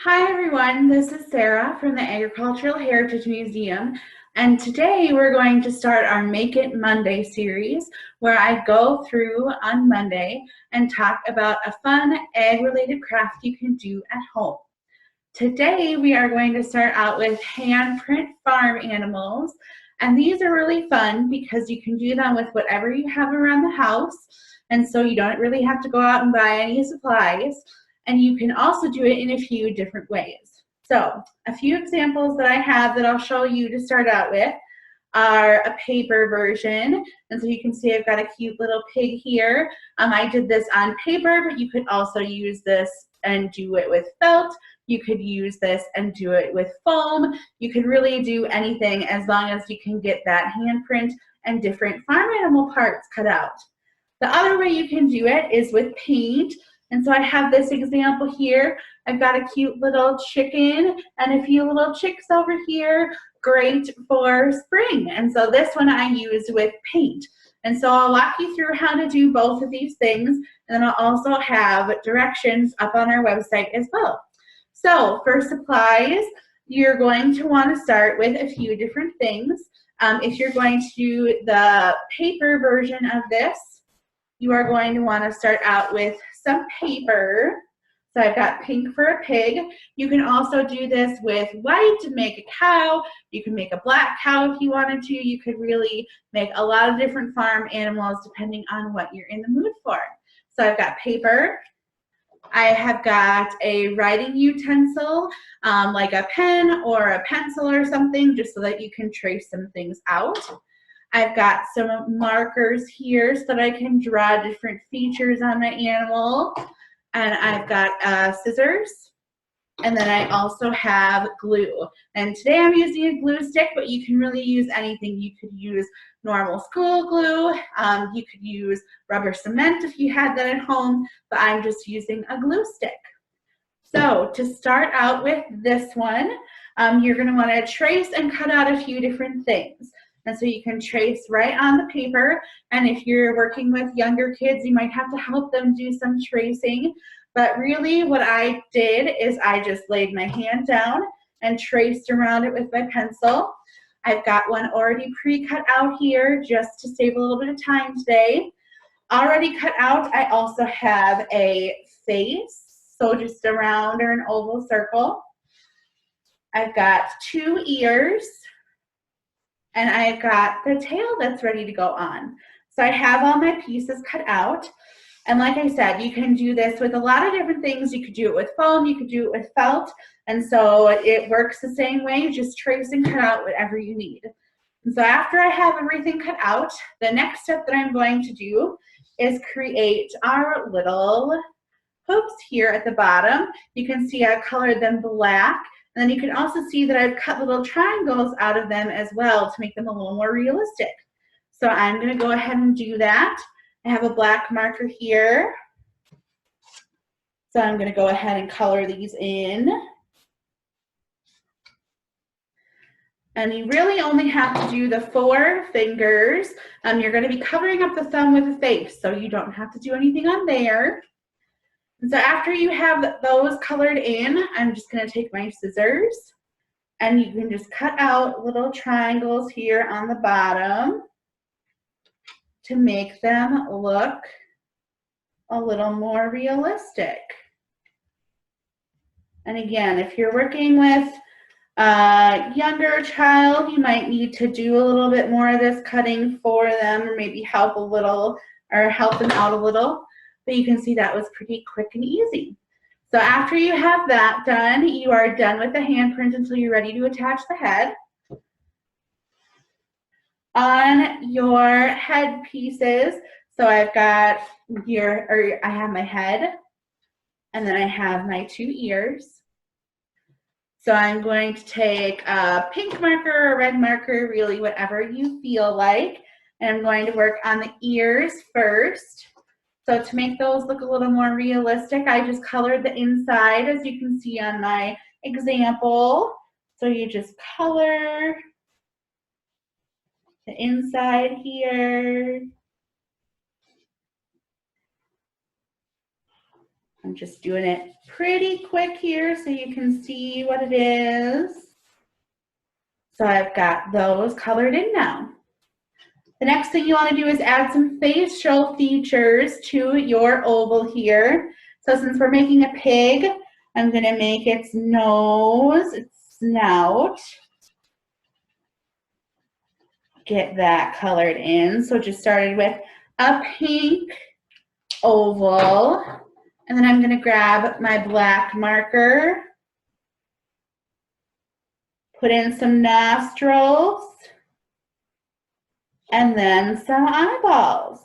Hi everyone, this is Sarah from the Agricultural Heritage Museum, and today we're going to start our Make It Monday series where I go through on Monday and talk about a fun ag-related craft you can do at home. Today we are going to start out with Handprint Farm Animals, and these are really fun because you can do them with whatever you have around the house, and so you don't really have to go out and buy any supplies. And you can also do it in a few different ways. So a few examples that I have that I'll show you to start out with are a paper version. And so you can see I've got a cute little pig here. I did this on paper, but you could also use this and do it with felt. You could use this and do it with foam. You could really do anything as long as you can get that handprint and different farm animal parts cut out. The other way you can do it is with paint. And so I have this example here. I've got a cute little chicken and a few little chicks over here, great for spring. And so this one I use with paint. And so I'll walk you through how to do both of these things. And then I'll also have directions up on our website as well. So for supplies, you're going to want to start with a few different things. If you're going to do the paper version of this, you are going to want to start out with some paper. So I've got pink for a pig. You can also do this with white to make a cow. You can make a black cow if you wanted to. You could really make a lot of different farm animals depending on what you're in the mood for. So I've got paper. I have got a writing utensil, like a pen or a pencil or something, just so that you can trace some things out. I've got some markers here so that I can draw different features on my animal. And I've got scissors. And then I also have glue. And today I'm using a glue stick, but you can really use anything. You could use normal school glue. You could use rubber cement if you had that at home, but I'm just using a glue stick. So to start out with this one, you're going to want to trace and cut out a few different things. And so you can trace right on the paper. And if you're working with younger kids, you might have to help them do some tracing. But really what I did is I just laid my hand down and traced around it with my pencil. I've got one already pre-cut out here just to save a little bit of time today. Already cut out, I also have a face, so just a round or an oval circle. I've got 2 ears. And I've got the tail that's ready to go on. So I have all my pieces cut out. And like I said, you can do this with a lot of different things. You could do it with foam, you could do it with felt. And so it works the same way, just trace and cut out whatever you need. And so after I have everything cut out, the next step that I'm going to do is create our little hoops here at the bottom. You can see I've colored them black. And then you can also see that I've cut little triangles out of them as well to make them a little more realistic. So I'm going to go ahead and do that. I have a black marker here. So I'm going to go ahead and color these in. And you really only have to do the 4 fingers. You're going to be covering up the thumb with the face, so you don't have to do anything on there. And so after you have those colored in, I'm just going to take my scissors and you can just cut out little triangles here on the bottom to make them look a little more realistic. And again, if you're working with a younger child, you might need to do a little bit more of this cutting for them, or maybe help a little or help them out a little. But you can see that was pretty quick and easy. So after you have that done, you are done with the handprint until you're ready to attach the head. On your head pieces, so I've got I have my head, and then I have my 2 ears. So I'm going to take a pink marker or a red marker, really whatever you feel like, and I'm going to work on the ears first. So to make those look a little more realistic, I just colored the inside, as you can see on my example. So you just color the inside here. I'm just doing it pretty quick here so you can see what it is. So I've got those colored in now. The next thing you want to do is add some facial features to your oval here. So since we're making a pig, I'm going to make its nose, its snout. Get that colored in. So just started with a pink oval. And then I'm going to grab my black marker, put in some nostrils, and then some eyeballs.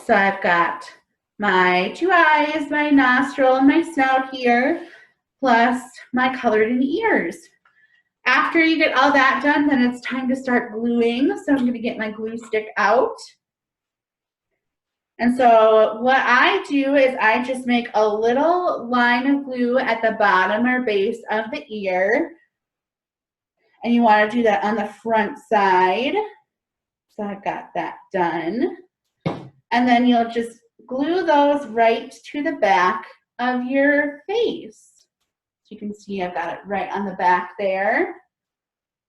So I've got my 2 eyes, my nostril, and my snout here, plus my colored in ears. After you get all that done, then it's time to start gluing. So I'm going to get my glue stick out. And so what I do is I just make a little line of glue at the bottom or base of the ear. And you want to do that on the front side. So I've got that done. And then you'll just glue those right to the back of your face. So you can see I've got it right on the back there.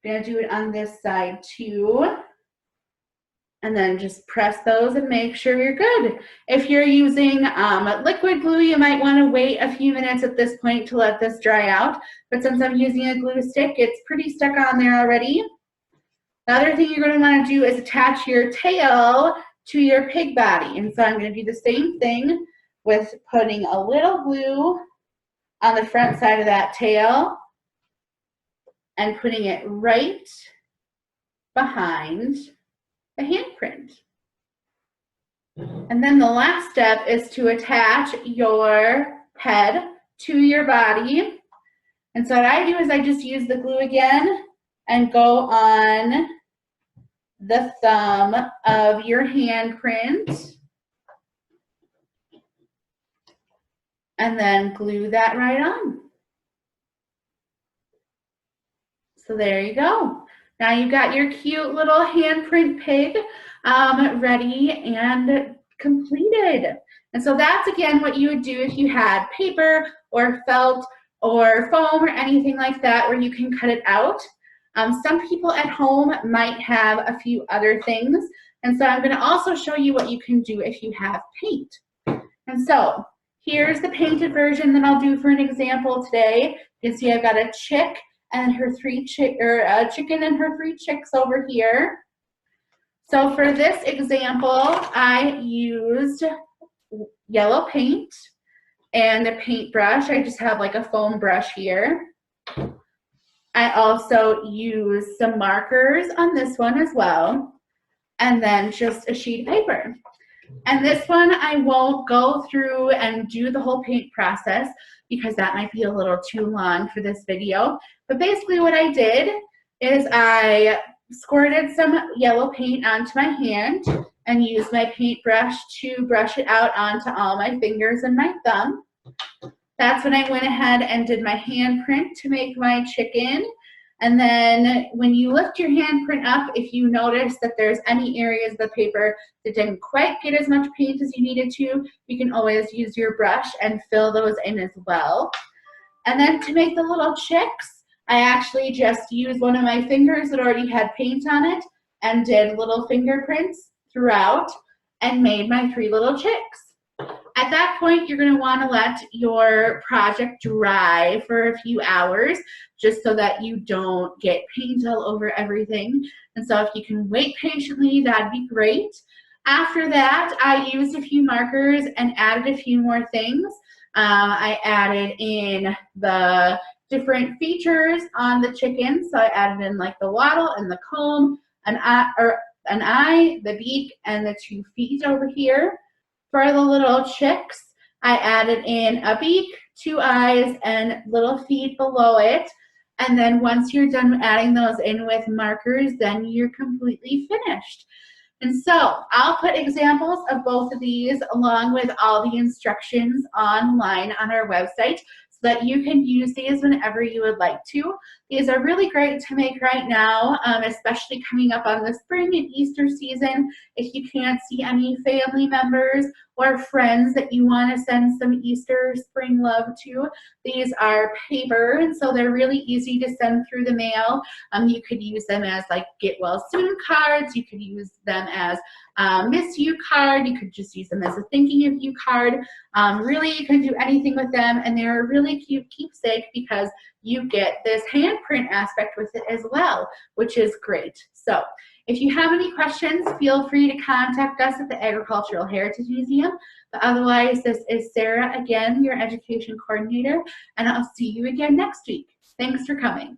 I'm going to do it on this side too. And then just press those and make sure you're good. If you're using liquid glue, you might want to wait a few minutes at this point to let this dry out. But since I'm using a glue stick, it's pretty stuck on there already. The other thing you're going to want to do is attach your tail to your pig body. And so I'm going to do the same thing with putting a little glue on the front side of that tail and putting it right behind the handprint. And then the last step is to attach your head to your body. And so what I do is I just use the glue again and go on the thumb of your handprint and then glue that right on. So there you go. Now you've got your cute little handprint pig ready and completed. And so that's, again, what you would do if you had paper or felt or foam or anything like that where you can cut it out. Some people at home might have a few other things. And so I'm going to also show you what you can do if you have paint. And so here's the painted version that I'll do for an example today. You can see I've got a chick and her a chicken and her 3 chicks over here. So for this example, I used yellow paint and a paintbrush. I just have like a foam brush here. I also used some markers on this one as well, and then just a sheet of paper. And this one I won't go through and do the whole paint process because that might be a little too long for this video. But basically what I did is I squirted some yellow paint onto my hand and used my paintbrush to brush it out onto all my fingers and my thumb. That's when I went ahead and did my handprint to make my chicken. And then when you lift your handprint up, if you notice that there's any areas of the paper that didn't quite get as much paint as you needed to, you can always use your brush and fill those in as well. And then to make the little chicks, I actually just used one of my fingers that already had paint on it and did little fingerprints throughout and made my 3 little chicks. At that point, you're going to want to let your project dry for a few hours just so that you don't get paint all over everything. And so if you can wait patiently, that'd be great. After that, I used a few markers and added a few more things. I added in the different features on the chicken. So I added in like the wattle and the comb, an eye, the beak, and the 2 feet over here. For the little chicks, I added in a beak, 2 eyes, and little feet below it. And then once you're done adding those in with markers, then you're completely finished. And so I'll put examples of both of these along with all the instructions online on our website so that you can use these whenever you would like to. These are really great to make right now, especially coming up on the spring and Easter season. If you can't see any family members or friends that you want to send some Easter spring love to. These are paper, and so they're really easy to send through the mail. You could use them as like get well soon cards. You could use them as miss you card. You could just use them as a thinking of you card. Really, you can do anything with them, and they're a really cute keepsake because you get this handprint aspect with it as well, which is great. So if you have any questions, feel free to contact us at the Agricultural Heritage Museum. But otherwise, this is Sarah again, your education coordinator, and I'll see you again next week. Thanks for coming.